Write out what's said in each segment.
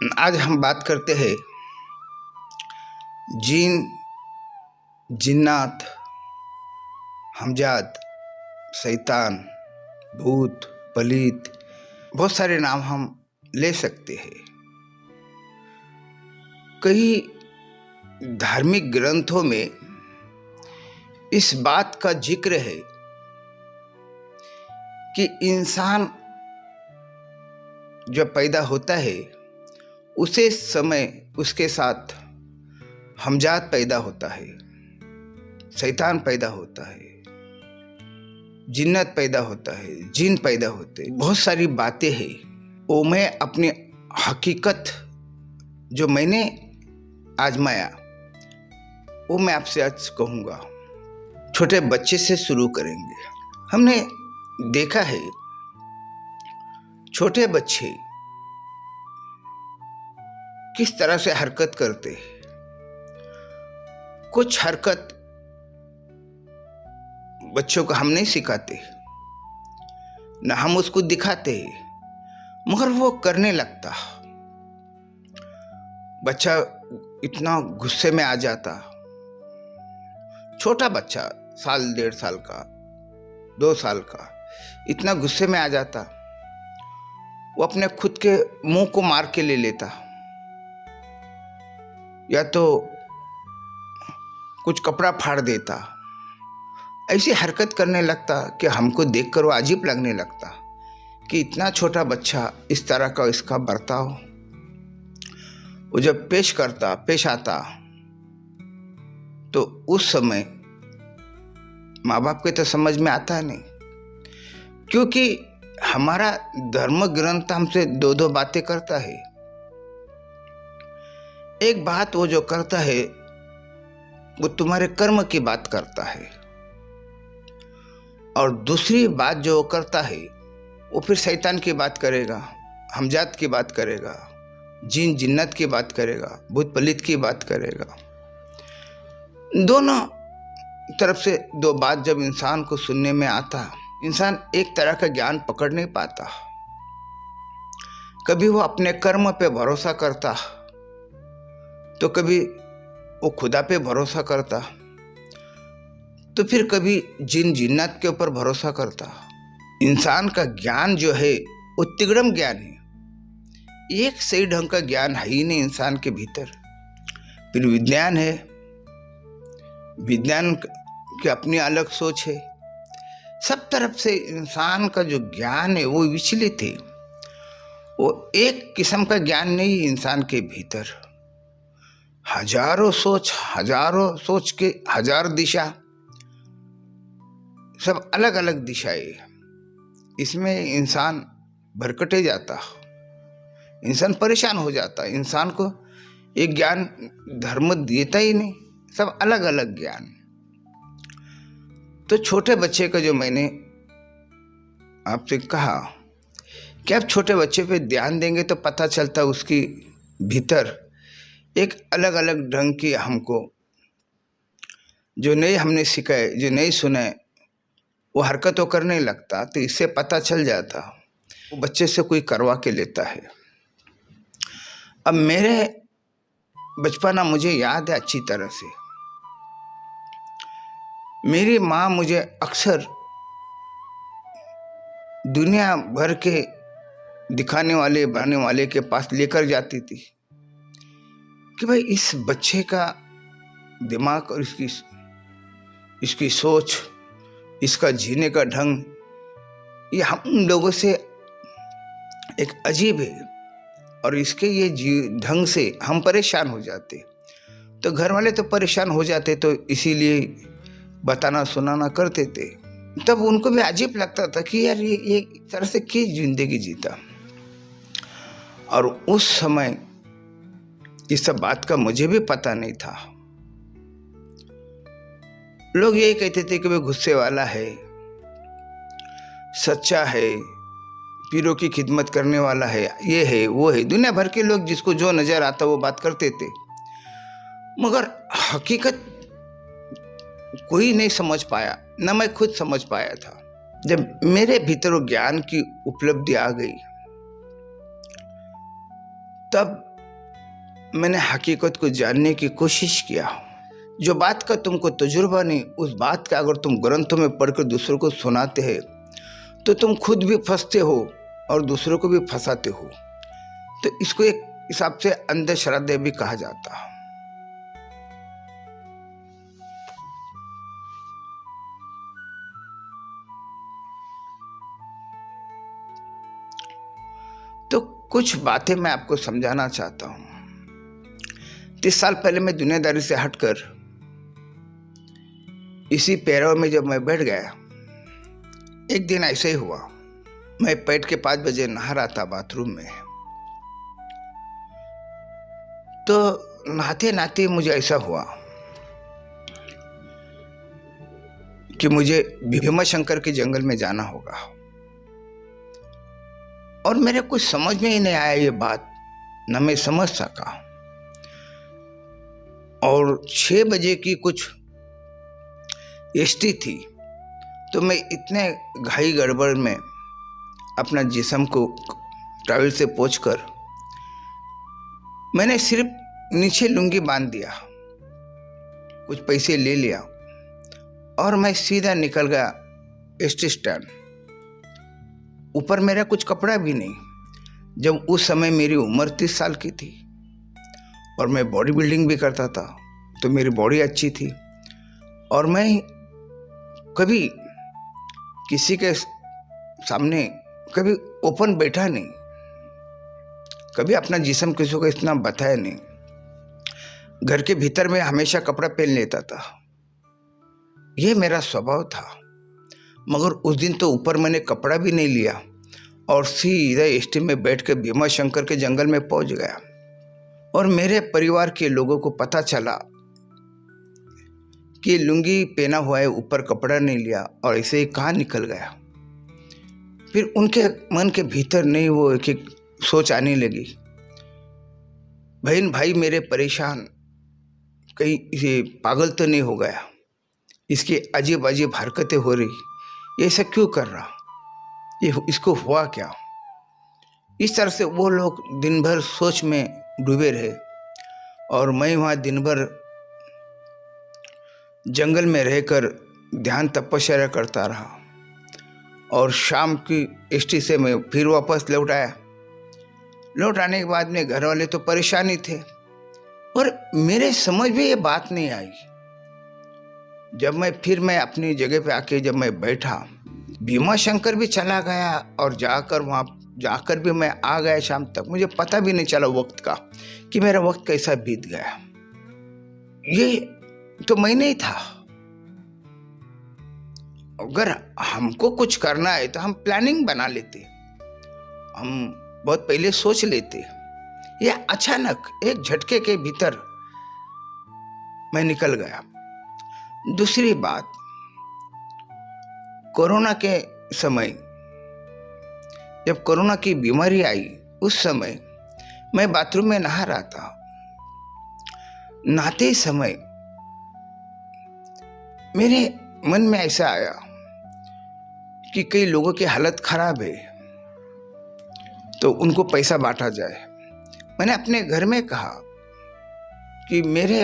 आज हम बात करते हैं जिन, जिन्नात, हमजाद, शैतान, भूत, पलीत, बहुत सारे नाम हम ले सकते हैं। कई धार्मिक ग्रंथों में इस बात का जिक्र है कि इंसान जब पैदा होता है उसे समय उसके साथ हमजाद पैदा होता है, शैतान पैदा होता है, जिन्नत पैदा होता है, जिन पैदा होते हैं। बहुत सारी बातें हैं। वो मैं अपनी हकीकत जो मैंने आजमाया वो मैं आपसे आज कहूँगा। छोटे बच्चे से शुरू करेंगे। हमने देखा है छोटे बच्चे किस तरह से हरकत करते हैं। कुछ हरकत बच्चों को हम नहीं सिखाते, न हम उसको दिखाते, मगर वो करने लगता। बच्चा इतना गुस्से में आ जाता, छोटा बच्चा, साल, 1.5 साल का, 2 साल का, इतना गुस्से में आ जाता, वो अपने खुद के मुंह को मार के ले लेता, या तो कुछ कपड़ा फाड़ देता। ऐसी हरकत करने लगता कि हमको देखकर वो अजीब लगने लगता कि इतना छोटा बच्चा इस तरह का इसका बर्ताव। वो जब पेश आता तो उस समय माँ बाप के तो समझ में आता नहीं, क्योंकि हमारा धर्म ग्रंथ हमसे 2 बातें करता है। एक बात वो जो करता है वो तुम्हारे कर्म की बात करता है, और दूसरी बात जो वो करता है वो फिर शैतान की बात करेगा, हमजाद की बात करेगा, जिन जिन्नत की बात करेगा, भूत पलित की बात करेगा। दोनों तरफ से 2 बात जब इंसान को सुनने में आता, इंसान एक तरह का ज्ञान पकड़ नहीं पाता। कभी वो अपने कर्म पे भरोसा करता, तो कभी वो खुदा पे भरोसा करता, तो फिर कभी जिन जिन्नत के ऊपर भरोसा करता। इंसान का ज्ञान जो है वो तिगड़म ज्ञान है, एक सही ढंग का ज्ञान है ही नहीं इंसान के भीतर। फिर विज्ञान है, विज्ञान की अपनी अलग सोच है। सब तरफ से इंसान का जो ज्ञान है वो विचलित है। वो एक किस्म का ज्ञान नहीं इंसान के भीतर। हजारों सोच के 1000 दिशा, सब अलग अलग दिशाएं। इसमें इंसान भरकटे जाता, इंसान परेशान हो जाता। इंसान को एक ज्ञान धर्म देता ही नहीं, सब अलग अलग ज्ञान। तो छोटे बच्चे का जो मैंने आपसे कहा कि आप छोटे बच्चे पे ध्यान देंगे तो पता चलता उसकी भीतर एक अलग अलग ढंग की, हमको जो नहीं हमने सिखाए, जो नहीं सुने, वो हरकतों करने लगता। तो इससे पता चल जाता वो बच्चे से कोई करवा के लेता है। अब मेरे बचपना मुझे याद है अच्छी तरह से। मेरी माँ मुझे अक्सर दुनिया भर के दिखाने वाले बनाने वाले के पास लेकर जाती थी कि भाई इस बच्चे का दिमाग और इसकी सोच, इसका जीने का ढंग, ये हम लोगों से एक अजीब है, और इसके ये ढंग से हम परेशान हो जाते। तो घर वाले तो परेशान हो जाते, तो इसीलिए बताना सुनाना करते थे। तब उनको भी अजीब लगता था कि यार ये तरह से क्या जिंदगी जीता। और उस समय इस सब बात का मुझे भी पता नहीं था। लोग यही कहते थे कि वह गुस्से वाला है, सच्चा है, पीरों की खिदमत करने वाला है, ये है वो है। दुनिया भर के लोग जिसको जो नजर आता वो बात करते थे, मगर हकीकत कोई नहीं समझ पाया, न मैं खुद समझ पाया था। जब मेरे भीतर ज्ञान की उपलब्धि आ गई, तब मैंने हकीकत को जानने की कोशिश किया। जो बात का तुमको तजुर्बा नहीं, उस बात का अगर तुम ग्रंथों में पढ़कर दूसरों को सुनाते हैं तो तुम खुद भी फंसते हो और दूसरों को भी फंसाते हो। तो इसको एक हिसाब से अंधश्रद्धा भी कहा जाता है। तो कुछ बातें मैं आपको समझाना चाहता हूं। 30 साल पहले मैं दुनियादारी से हटकर इसी पैरों में जब मैं बैठ गया, एक दिन ऐसे ही हुआ। मैं पेट के 5 बजे नहा रहा था बाथरूम में। तो नहाते नहाते मुझे ऐसा हुआ कि मुझे भीमा शंकर के जंगल में जाना होगा, और मेरे कुछ समझ में ही नहीं आया ये बात, न मैं समझ सका। और 6 बजे की कुछ एसटी थी, तो मैं इतने घाई गड़बड़ में अपना जिस्म को टॉवल से पोंछकर मैंने सिर्फ नीचे लुंगी बांध दिया, कुछ पैसे ले लिया और मैं सीधा निकल गया एसटी स्टैंड। ऊपर मेरा कुछ कपड़ा भी नहीं। जब उस समय मेरी उम्र 30 साल की थी और मैं बॉडी बिल्डिंग भी करता था, तो मेरी बॉडी अच्छी थी और मैं कभी किसी के सामने कभी ओपन बैठा नहीं, कभी अपना जिस्म किसी को इतना बताया नहीं। घर के भीतर में हमेशा कपड़ा पहन लेता था, ये मेरा स्वभाव था। मगर उस दिन तो ऊपर मैंने कपड़ा भी नहीं लिया और सीधा एसटी में बैठ के भीमा शंकर के जंगल में पहुंच गया। और मेरे परिवार के लोगों को पता चला कि लुंगी पहना हुआ है, ऊपर कपड़ा नहीं लिया और ऐसे ही कहाँ निकल गया। फिर उनके मन के भीतर नहीं वो एक सोच आने लगी, बहन भाई मेरे परेशान, कहीं ये पागल तो नहीं हो गया, इसकी अजीब अजीब हरकतें हो रही, ये ऐसा क्यों कर रहा, ये इसको हुआ क्या। इस तरह से वो लोग दिन भर सोच में डूबे रहे और मैं वहाँ दिन भर जंगल में रहकर ध्यान तपस्या करता रहा। और शाम की एसटी से मैं फिर वापस लौट आया। लौट आने के बाद में घर वाले तो परेशान ही थे और मेरे समझ में ये बात नहीं आई। जब मैं अपनी जगह पे आके जब मैं बैठा, भीमा शंकर भी चला गया और जाकर भी मैं आ गया शाम तक। मुझे पता भी नहीं चला वक्त का कि मेरा वक्त कैसा बीत गया। ये तो मैं नहीं था। अगर हमको कुछ करना है तो हम प्लानिंग बना लेते, हम बहुत पहले सोच लेते। ये अचानक एक झटके के भीतर मैं निकल गया। दूसरी बात, कोरोना के समय जब कोरोना की बीमारी आई, उस समय मैं बाथरूम में नहा रहा था। नहाते समय मेरे मन में ऐसा आया कि कई लोगों की हालत खराब है तो उनको पैसा बांटा जाए। मैंने अपने घर में कहा कि मेरे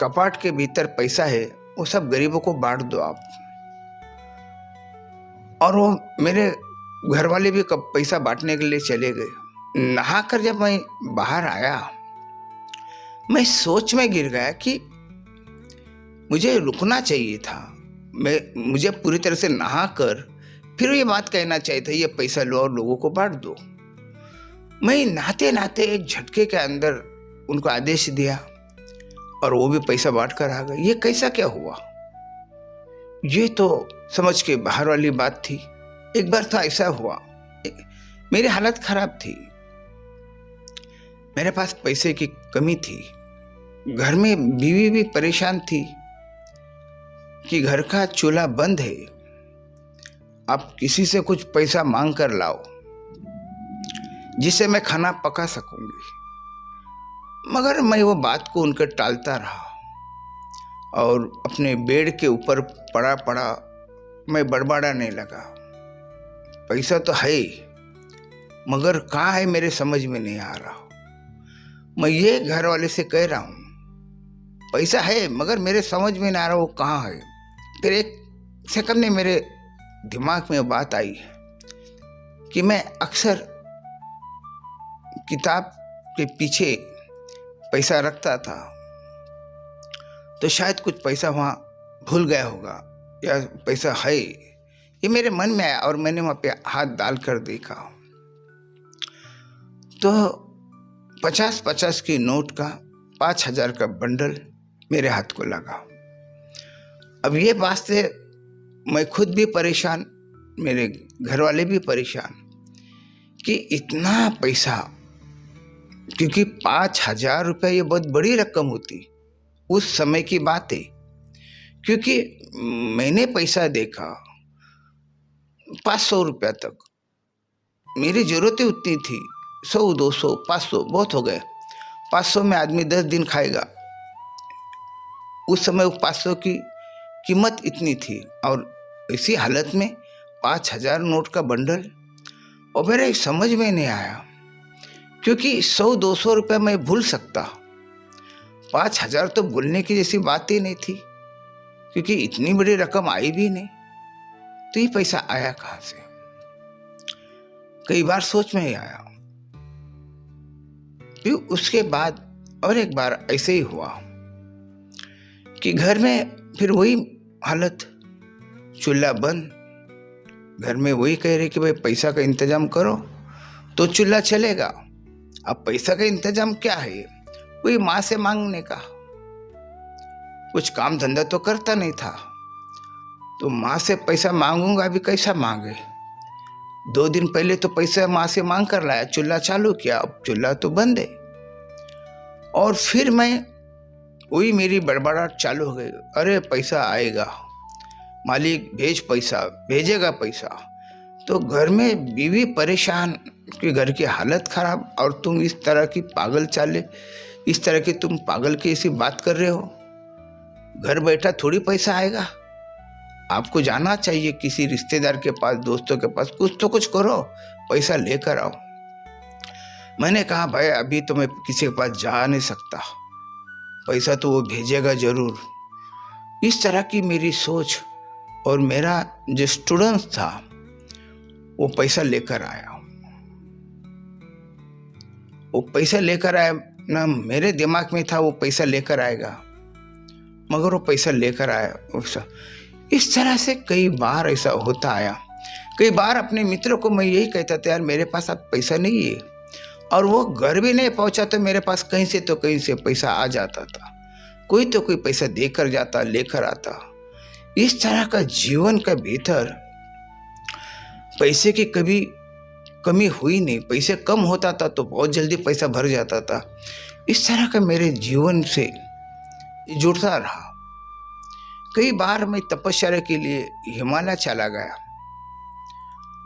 कपाट के भीतर पैसा है, वो सब गरीबों को बांट दो आप। और वो मेरे घर वाले भी पैसा बांटने के लिए चले गए। नहाकर जब मैं बाहर आया, मैं सोच में गिर गया कि मुझे रुकना चाहिए था। मुझे पूरी तरह से नहाकर फिर ये बात कहना चाहिए था, ये पैसा लो और लोगों को बांट दो। मैं नहाते नहाते एक झटके के अंदर उनको आदेश दिया और वो भी पैसा बांट कर आ गए। ये कैसा क्या हुआ, ये तो समझ के बाहर वाली बात थी। एक बार तो ऐसा हुआ, मेरी हालत खराब थी, मेरे पास पैसे की कमी थी, घर में बीवी भी परेशान थी कि घर का चूल्हा बंद है, आप किसी से कुछ पैसा मांग कर लाओ जिससे मैं खाना पका सकूंगी। मगर मैं वो बात को उनकर टालता रहा और अपने बेड के ऊपर पड़ा पड़ा मैं बड़बड़ाने लगा। पैसा तो है मगर कहाँ है मेरे समझ में नहीं आ रहा। मैं ये घर वाले से कह रहा हूँ, पैसा है मगर मेरे समझ में ना आ रहा वो कहाँ है। फिर एक सेकंड में मेरे दिमाग में बात आई कि मैं अक्सर किताब के पीछे पैसा रखता था, तो शायद कुछ पैसा वहाँ भूल गया होगा या पैसा है, ये मेरे मन में आया और मैंने वहाँ पे हाथ डालकर देखा तो 50-50 की नोट का 5,000 का बंडल मेरे हाथ को लगा। अब ये बात से मैं खुद भी परेशान, मेरे घर वाले भी परेशान कि इतना पैसा, क्योंकि 5,000 रुपये ये बहुत बड़ी रकम होती उस समय की बात है। क्योंकि मैंने पैसा देखा 500 रुपया तक, मेरी ज़रूरतें उतनी थी, 100, 200, 500 बहुत हो गए। 500 में आदमी 10 दिन खाएगा। उस समय वो 500 की कीमत इतनी थी और इसी हालत में 5,000 नोट का बंडल। और मेरे समझ में नहीं आया, क्योंकि 100-200 रुपये मैं भूल सकता, 5,000 तो भूलने की जैसी बात ही नहीं थी, क्योंकि इतनी बड़ी रकम आई भी नहीं। तो ये पैसा आया कहाँ से? कई बार सोच में ही आया। फिर उसके बाद और एक बार ऐसे ही हुआ कि घर में फिर वही हालत, चूल्हा बंद, घर में वही कह रहे कि भाई पैसा का इंतजाम करो तो चूल्हा चलेगा। अब पैसा का इंतजाम क्या है? वही माँ से मांगने का, कुछ काम धंधा तो करता नहीं था, तो माँ से पैसा मांगूंगा भी कैसा मांगे। 2 दिन पहले तो पैसा माँ से मांग कर लाया, चूल्हा चालू किया, अब चूल्हा तो बंद है। और फिर मैं वही मेरी बड़बड़ाहट चालू हो गई, अरे पैसा आएगा, मालिक भेज पैसा, भेजेगा पैसा। तो घर में बीवी परेशान कि घर की हालत खराब और तुम इस तरह की पागल चाले, इस तरह की तुम पागल की ऐसी बात कर रहे हो, घर बैठा थोड़ी पैसा आएगा, आपको जाना चाहिए किसी रिश्तेदार के पास, दोस्तों के पास, कुछ तो कुछ करो, पैसा लेकर आओ। मैंने कहा भाई अभी तो मैं किसी के पास जा नहीं सकता, पैसा तो वो भेजेगा जरूर। इस तरह की मेरी सोच, और मेरा जो स्टूडेंट था वो पैसा लेकर आया। वो पैसा लेकर आया ना, मेरे दिमाग में था वो पैसा लेकर आएगा, मगर वो पैसा लेकर आया। इस तरह से कई बार ऐसा होता आया। कई बार अपने मित्रों को मैं यही कहता था, यार मेरे पास अब पैसा नहीं है, और वो घर भी नहीं पहुंचा तो मेरे पास कहीं से तो कहीं से पैसा आ जाता था, कोई तो कोई पैसा देकर जाता, लेकर आता। इस तरह का जीवन का भीतर पैसे की कभी कमी हुई नहीं, पैसे कम होता था तो बहुत जल्दी पैसा भर जाता था। इस तरह का मेरे जीवन से जुड़ता रहा। कई बार मैं तपस्या के लिए हिमालय चला गया,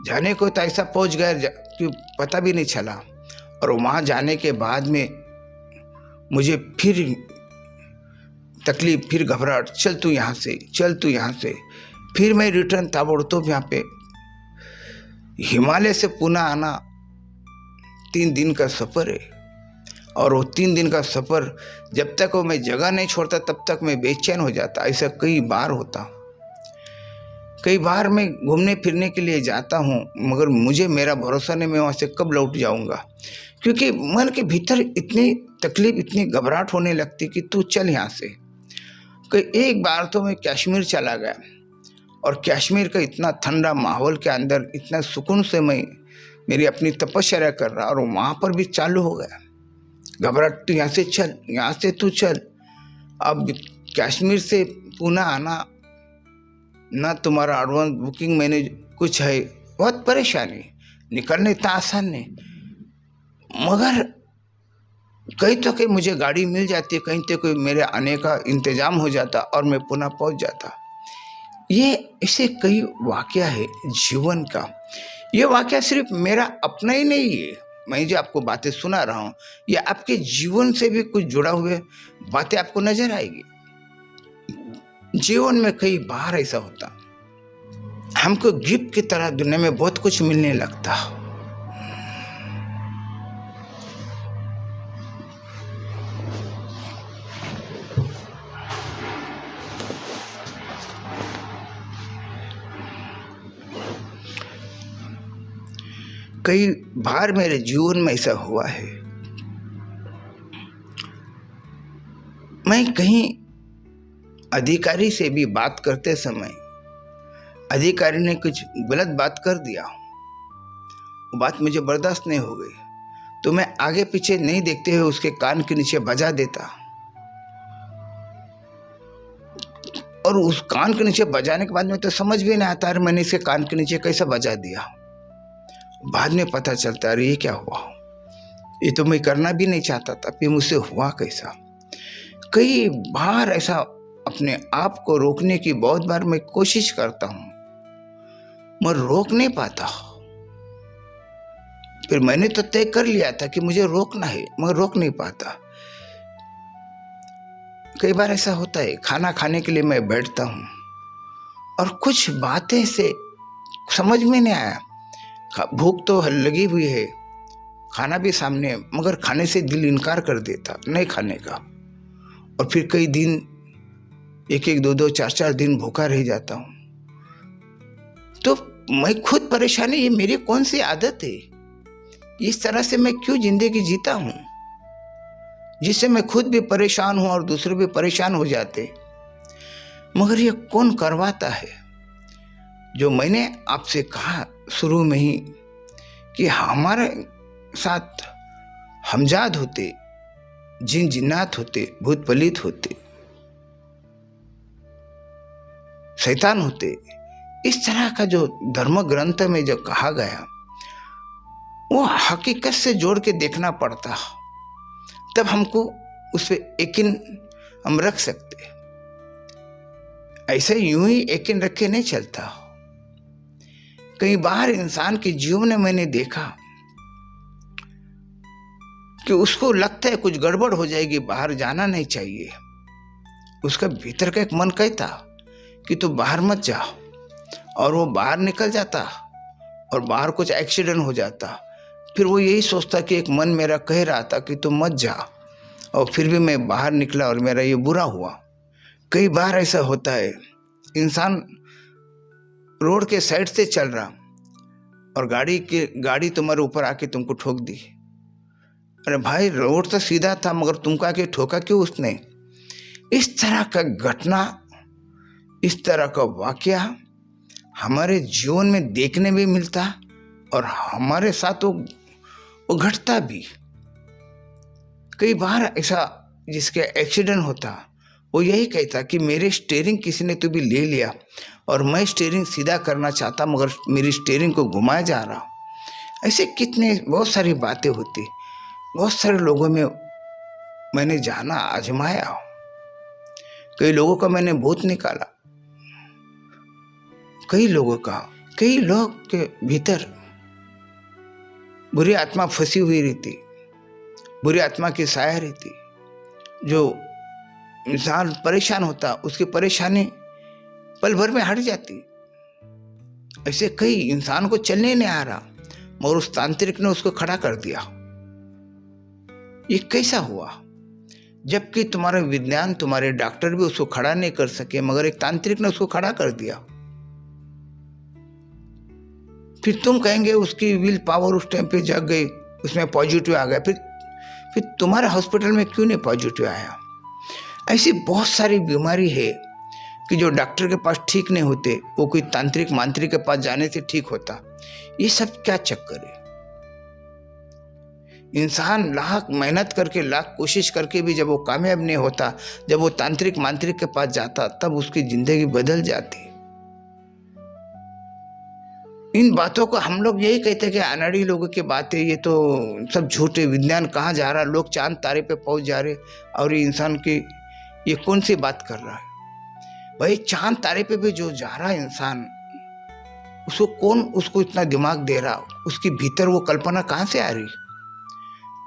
जाने को तो ऐसा पहुंच गया कि पता भी नहीं चला, और वहाँ जाने के बाद में मुझे फिर तकलीफ, फिर घबराहट, चल तू यहाँ से, चल तू यहाँ से। फिर मैं रिटर्न ताबड़तोड़ यहाँ पे हिमालय से पुणे आना 3 दिन का सफ़र है, और वो 3 दिन का सफ़र जब तक वो मैं जगह नहीं छोड़ता तब तक मैं बेचैन हो जाता। ऐसा कई बार होता। कई बार मैं घूमने फिरने के लिए जाता हूँ, मगर मुझे मेरा भरोसा नहीं मैं वहाँ से कब लौट जाऊँगा, क्योंकि मन के भीतर इतनी तकलीफ, इतनी घबराहट होने लगती कि तू चल यहाँ से। एक बार तो मैं कश्मीर चला गया, और कश्मीर का इतना ठंडा माहौल के अंदर इतना सुकून से मैं मेरी अपनी तपस्या कर रहा, और वहाँ पर भी चालू हो गया घबराहट, तू यहाँ से चल, यहाँ से तू चल। अब कश्मीर से पुणे आना, ना तुम्हारा एडवांस बुकिंग मैंने कुछ है, बहुत परेशानी, निकलने इतना आसान नहीं। मगर कहीं तो कहीं मुझे गाड़ी मिल जाती है, कहीं तो कोई मेरे आने का इंतज़ाम हो जाता और मैं पुणे पहुंच जाता। ये ऐसे कई वाक़या है जीवन का। ये वाक़या सिर्फ मेरा अपना ही नहीं है, मैं जो आपको बातें सुना रहा हूँ, ये आपके जीवन से भी कुछ जुड़ा हुए बातें आपको नजर आएगी। जीवन में कई बार ऐसा होता, हमको गिफ्ट की तरह दुनिया में बहुत कुछ मिलने लगता, कई बार मेरे जीवन में ऐसा हुआ है, मैं कहीं अधिकारी से भी बात करते समय अधिकारी ने कुछ गलत बात कर दिया, वो बात मुझे बर्दाश्त नहीं हो गई, तो मैं आगे पीछे नहीं देखते हुए उसके कान के नीचे बजा देता, और उस कान के नीचे बजाने के बाद में तो समझ भी नहीं आता है मैंने इसके कान के नीचे कैसे बजा दिया। बाद में पता चलता है ये क्या हुआ, ये तो मैं करना भी नहीं चाहता था, फिर मुझसे हुआ कैसा। कई बार ऐसा अपने आप को रोकने की बहुत बार मैं कोशिश करता हूँ, मैं रोक नहीं पाता। फिर मैंने तो तय कर लिया था कि मुझे रोकना है, मगर रोक नहीं पाता। कई बार ऐसा होता है, खाना खाने के लिए मैं बैठता हूँ और कुछ बातें से समझ में नहीं आया, भूख तो लगी हुई है, खाना भी सामने, मगर खाने से दिल इनकार कर देता नहीं खाने का, और फिर कई दिन 1-1, 2-2, 4-4 दिन भूखा रह जाता हूँ। तो मैं खुद परेशान है, ये मेरी कौन सी आदत है, इस तरह से मैं क्यों जिंदगी जीता हूँ, जिससे मैं खुद भी परेशान हूँ और दूसरे भी परेशान हो जाते। मगर ये कौन करवाता है? जो मैंने आपसे कहा शुरू में ही कि हमारे साथ हमजाद होते, जिन जिन्नात होते, भूत पलित होते, शैतान होते, इस तरह का जो धर्म ग्रंथ में जो कहा गया वो हकीकत से जोड़ के देखना पड़ता, तब हमको उस पर यकीन हम रख सकते। ऐसे यूं ही यकीन रखे नहीं चलता। कई बार इंसान के जीवन में मैंने देखा कि उसको लगता है कुछ गड़बड़ हो जाएगी, बाहर जाना नहीं चाहिए, उसका भीतर का एक मन कहता कि तू बाहर मत जा, और वो बाहर निकल जाता और बाहर कुछ एक्सीडेंट हो जाता। फिर वो यही सोचता कि एक मन मेरा कह रहा था कि तू मत जा, और फिर भी मैं बाहर निकला और मेरा ये बुरा हुआ। कई बार ऐसा होता है, इंसान रोड के साइड से चल रहा और गाड़ी तुम्हारे ऊपर आके तुमको ठोक दी। अरे भाई, रोड तो सीधा था मगर तुमको आके ठोका क्यों उसने? इस तरह का घटना, इस तरह का वाकया हमारे जीवन में देखने भी मिलता और हमारे साथ वो घटता भी। कई बार ऐसा जिसके एक्सीडेंट होता वो यही कहता कि मेरे स्टीयरिंग किसी ने तो भी ले लिया और मैं स्टीयरिंग सीधा करना चाहता मगर मेरी स्टीयरिंग को घुमाया जा रहा। ऐसे कितने बहुत सारी बातें होती। बहुत सारे लोगों में मैंने जाना, आजमाया, कई लोगों का मैंने भूत निकाला, कई लोग के भीतर बुरी आत्मा फंसी हुई रहती, बुरी आत्मा की साया रहती। जो इंसान परेशान होता उसकी परेशानी पल भर में हट जाती। ऐसे कई इंसान को चलने नहीं आ रहा मगर उस तांत्रिक ने उसको खड़ा कर दिया। ये कैसा हुआ? जबकि तुम्हारा विज्ञान, तुम्हारे डॉक्टर भी उसको खड़ा नहीं कर सके मगर एक तांत्रिक ने उसको खड़ा कर दिया। फिर तुम कहेंगे उसकी विल पावर उस टाइम पे जग गई, उसमें पॉजिटिव आ गया, फिर तुम्हारे हॉस्पिटल में क्यों नहीं पॉजिटिव आया? ऐसी बहुत सारी बीमारी है कि जो डॉक्टर के पास ठीक नहीं होते वो कोई तांत्रिक मांत्रिक के पास जाने से ठीक होता। ये सब क्या चक्कर है? इंसान लाख मेहनत करके, लाख कोशिश करके भी जब वो कामयाब नहीं होता, जब वो तांत्रिक मांत्रिक के पास जाता तब उसकी जिंदगी बदल जाती। इन बातों को हम लोग यही कहते हैं कि अनाड़ी लोगों की बातें, ये तो सब झूठे, विज्ञान कहाँ जा रहा, लोग चांद तारे पे पहुंच जा रहे, और ये इंसान की ये कौन सी बात कर रहा है? भाई, चांद तारे पे भी जो जा रहा है इंसान, उसको कौन उसको इतना दिमाग दे रहा? उसके भीतर वो कल्पना कहाँ से आ रही?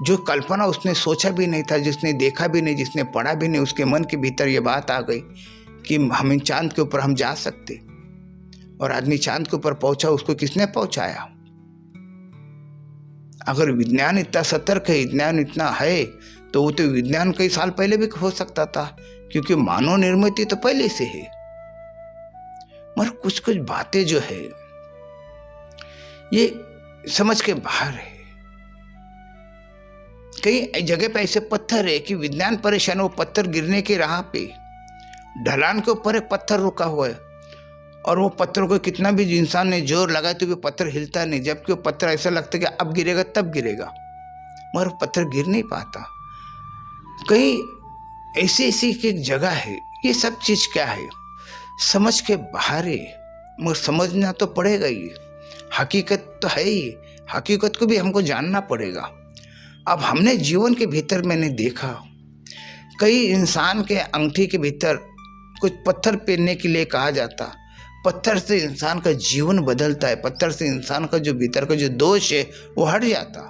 जो कल्पना उसने सोचा भी नहीं था, जिसने देखा भी नहीं, जिसने पढ़ा भी नहीं, उसके मन के भीतर ये बात आ गई कि हम चांद के ऊपर हम जा सकते। और आदमी चांद के ऊपर पहुंचा, उसको किसने पहुंचाया? अगर विज्ञान इतना सतर्क है, विज्ञान इतना है, तो वो तो विज्ञान कई साल पहले भी हो सकता था, क्योंकि मानव निर्मित तो पहले से है। मगर कुछ बातें जो है ये समझ के बाहर है। कई जगह पे ऐसे पत्थर है कि विज्ञान परेशान, वो पत्थर गिरने की राह पे ढलान के ऊपर एक पत्थर रुका हुआ है और वो पत्थर को कितना भी इंसान ने जोर लगाए तो भी पत्थर हिलता नहीं, जबकि वो पत्थर ऐसा लगता है कि अब गिरेगा तब गिरेगा, मगर पत्थर गिर नहीं पाता। कई ऐसी ऐसी एक जगह है। ये सब चीज क्या है, समझ के बाहर है, मगर समझना तो पड़ेगा ही। हकीकत तो है ही, हकीकत को भी हमको जानना पड़ेगा। अब हमने जीवन के भीतर मैंने देखा कई इंसान के अंगूठी के भीतर कुछ पत्थर पहनने के लिए कहा जाता, पत्थर से इंसान का जीवन बदलता है, पत्थर से इंसान का जो भीतर का जो दोष है वो हट जाता।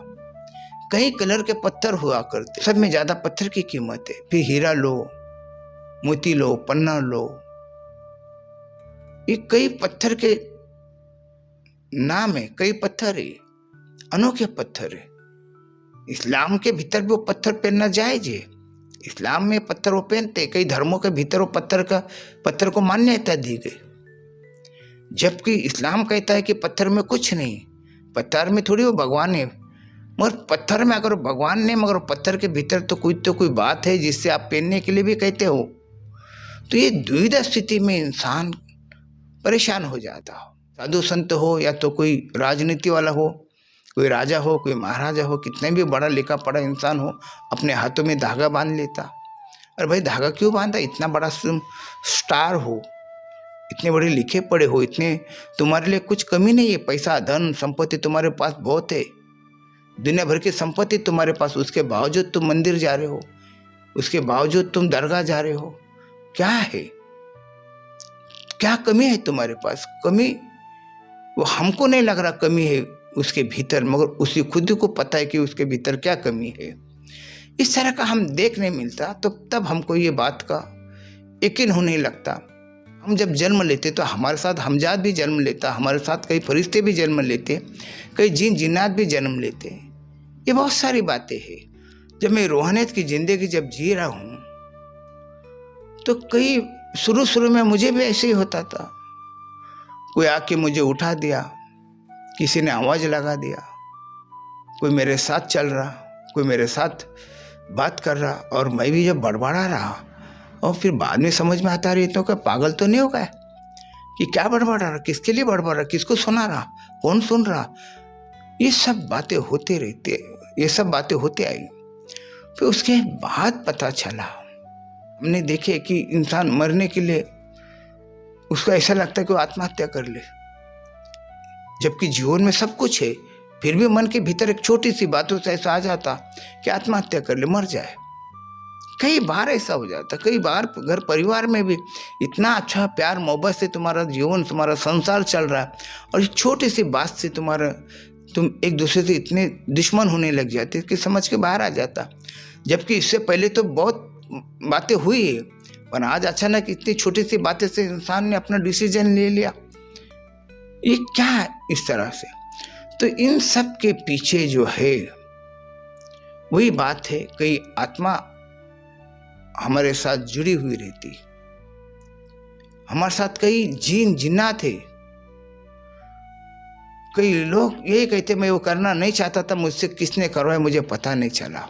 कई कलर के पत्थर हुआ करते, सब में ज्यादा पत्थर की कीमत है। फिर हीरा लो, मोती लो, पन्ना लो, ये कई पत्थर के नाम है, कई पत्थर है, अनोखे पत्थर है। इस्लाम के भीतर भी वो पत्थर पहनना जायज है, इस्लाम में पत्थर वो पहनते। कई धर्मों के भीतर वो पत्थर को मान्यता दी गई, जबकि इस्लाम कहता है कि पत्थर में कुछ नहीं, पत्थर में थोड़ी वो भगवान है। मगर पत्थर में अगर भगवान नहीं, मगर पत्थर के भीतर तो कोई बात है जिससे आप पहनने के लिए भी कहते हो। तो ये द्विधा स्थिति में इंसान परेशान हो जाता हो। साधु संत हो या तो कोई राजनीति वाला हो, कोई राजा हो, कोई महाराजा हो, कितने भी बड़ा लिखा पढ़ा इंसान हो, अपने हाथों में धागा बांध लेता। अरे भाई धागा क्यों बांधा, इतना बड़ा स्टार हो, इतने बड़े लिखे पढ़े हो, इतने तुम्हारे लिए कुछ कमी नहीं है, पैसा धन संपत्ति तुम्हारे पास बहुत है, दुनिया भर की संपत्ति तुम्हारे पास, उसके बावजूद तुम मंदिर जा रहे हो, उसके बावजूद तुम दरगाह जा रहे हो, क्या है, क्या कमी है तुम्हारे पास? कमी वो हमको नहीं लग रहा कमी है उसके भीतर, मगर उसी खुद को पता है कि उसके भीतर क्या कमी है। इस तरह का हम देखने मिलता, तो तब हमको ये बात का यकीन होने लगता। हम जब जन्म लेते तो हमारे साथ हमजात भी जन्म लेता, हमारे साथ कई फरिश्ते भी जन्म लेते, कई जिन्नात भी जन्म लेते। ये बहुत सारी बातें हैं। जब मैं रूहानियत की ज़िंदगी जब जी रहा हूँ तो कई शुरू में मुझे भी ऐसे ही होता था। कोई आके मुझे उठा दिया, किसी ने आवाज़ लगा दिया, कोई मेरे साथ चल रहा, कोई मेरे साथ बात कर रहा, और मैं भी जब बड़बड़ा रहा, और फिर बाद में समझ में आता रही तो क्या पागल तो नहीं हो गया कि क्या बड़बड़ा रहा, किसके लिए बड़बड़ा रहा, किसको सुना रहा, कौन सुन रहा। ये सब बातें होते रहते, ये सब बातें होते आई। फिर उसके बाद पता चला, हमने देखे कि इंसान मरने के लिए उसको ऐसा लगता है कि वो आत्महत्या कर ले, जबकि जीवन में सब कुछ है, फिर भी मन के भीतर एक छोटी सी बातों से ऐसा आ जाता कि आत्महत्या कर ले, मर जाए। कई बार ऐसा हो जाता, कई बार घर परिवार में भी इतना अच्छा प्यार मोहब्बत से तुम्हारा जीवन, तुम्हारा संसार चल रहा है, और एक छोटी सी बात से तुम एक दूसरे से इतने दुश्मन होने लग जाते कि समझ के बाहर आ जाता। जबकि इससे पहले तो बहुत बातें हुई है, पर आज अचानक इतनी छोटी सी बातें से इंसान ने अपना डिसीजन ले लिया, ये क्या है इस तरह से। तो इन सब के पीछे जो है वही बात है, कई आत्मा हमारे साथ जुड़ी हुई रहती, हमारे साथ कई जिन्नात है। कई लोग यही कहते मैं वो करना नहीं चाहता था, मुझसे किसने करवाया मुझे पता नहीं चला।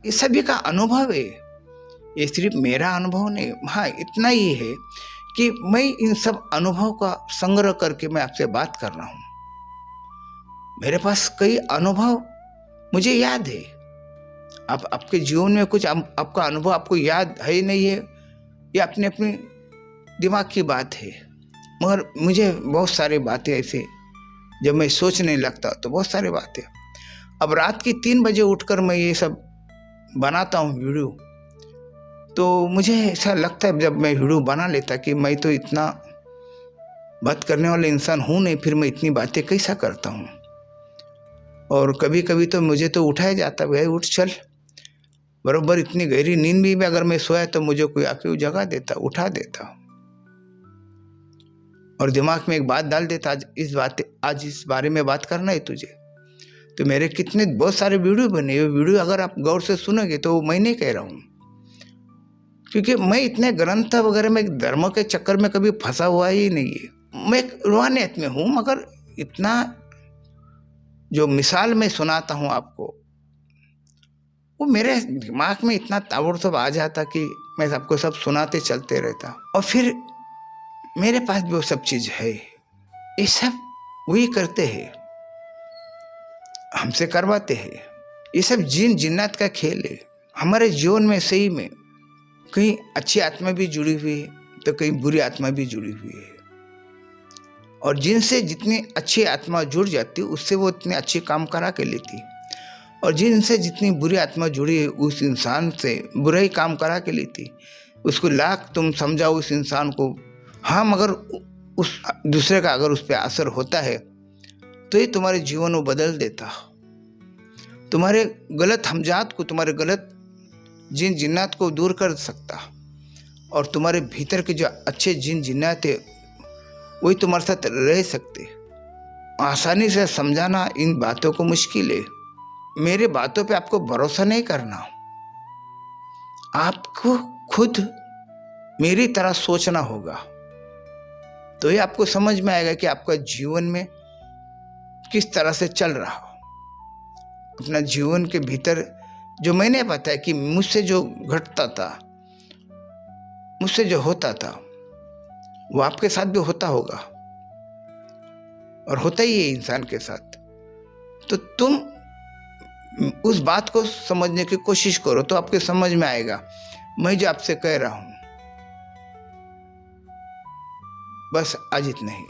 ये सभी का अनुभव है, ये सिर्फ मेरा अनुभव नहीं। हाँ, इतना ही है कि मैं इन सब अनुभव का संग्रह करके मैं आपसे बात कर रहा हूँ। मेरे पास कई अनुभव मुझे याद है। आपके जीवन में कुछ आपका अनुभव आपको याद है नहीं है, ये अपने अपने दिमाग की बात है, मगर मुझे बहुत सारी बातें ऐसे जब मैं सोचने लगता तो बहुत सारी बातें। अब रात की 3 बजे उठकर मैं ये सब बनाता हूँ वीडियो, तो मुझे ऐसा लगता है जब मैं वीडियो बना लेता कि मैं तो इतना बात करने वाला इंसान हूँ नहीं, फिर मैं इतनी बातें कैसा करता हूँ। और कभी कभी तो मुझे तो उठाया जाता, भाई उठ चल, बराबर इतनी गहरी नींद भी अगर मैं सोया तो मुझे कोई आके जगा देता, उठा देता, और दिमाग में एक बात डाल देता, आज इस बारे में बात करना है तुझे। तो मेरे कितने बहुत सारे वीडियो बने, वो वीडियो अगर आप गौर से सुनोगे तो मैं नहीं कह रहा हूँ, क्योंकि मैं इतने ग्रंथ वगैरह में धर्म के चक्कर में कभी फंसा हुआ ही नहीं है। मैं रूहानियत में हूँ, मगर इतना जो मिसाल मैं सुनाता हूँ आपको, वो मेरे दिमाग में इतना ताबड़तोड़ आ जाता कि मैं सबको सब सुनाते चलते रहता। और फिर मेरे पास भी वो सब चीज़ है, ये सब वही करते हैं, हमसे करवाते हैं। ये सब जिन जिन्नात का खेल है। हमारे जीवन में सही में कहीं अच्छी आत्मा भी जुड़ी हुई है तो कहीं बुरी आत्मा भी जुड़ी हुई है। और जिनसे जितनी अच्छी आत्मा जुड़ जाती उससे वो इतने अच्छे काम करा के लेती, और जिनसे जितनी बुरी आत्मा जुड़ी है उस इंसान से बुरा ही काम करा के लेती। उसको लाख तुम समझाओ उस इंसान को, हाँ, मगर उस दूसरे का अगर उस पर असर होता है तो ये तुम्हारे जीवन को बदल देता। तुम्हारे गलत हमजात को, तुम्हारे गलत जिन जिन्नात को दूर कर सकता, और तुम्हारे भीतर के जो अच्छे जिन जिन्नात है वही तुम्हारे साथ रह सकते। आसानी से समझाना इन बातों को मुश्किल है। मेरे बातों पे आपको भरोसा नहीं करना, आपको खुद मेरी तरह सोचना होगा, तो ये आपको समझ में आएगा कि आपका जीवन में किस तरह से चल रहा हो। अपना जीवन के भीतर जो मैंने बताया कि मुझसे जो घटता था, मुझसे जो होता था, वो आपके साथ भी होता होगा और होता ही है इंसान के साथ। तो तुम उस बात को समझने की कोशिश करो तो आपको समझ में आएगा मैं जो आपसे कह रहा हूं। बस आज इतना ही।